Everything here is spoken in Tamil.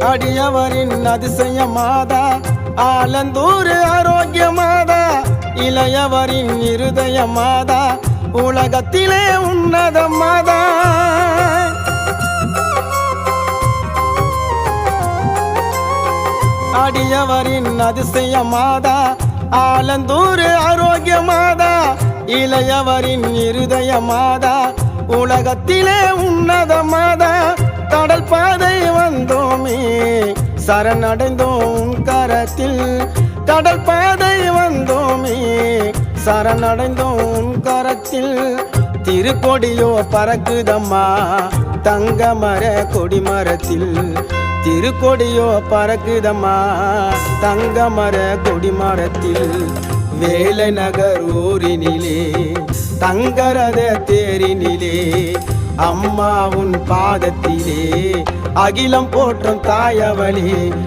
அடியவரின் அதிசய மாதா ஆலந்தூர் ஆரோக்கிய மாதா இளையவரின் இருதய மாதா உலகத்திலே உன்னத மாதா அடியவரின் அதிசய மாதா ஆலந்தூர் ஆரோக்கிய மாதா இளையவரின் இருதய மாதா உலகத்திலே உன்னத மாதா கடல் பாதை வந்தோமே சரணடைந்தோம் கரத்தில் கடல் பாதை வந்தோமே சரணடைந்தோம் கரத்தில் திருக்கொடியோ பறக்குதம்மா தங்கமர கொடிமரத்தில் திருக்கொடியோ பறக்குதம்மா தங்கமர கொடிமரத்தில் வேலை நகர் ஊரினிலே தங்கரத தேரினிலே அம்மா உன் பாதத்திலே அகிலம் போற்றும் தாயவளே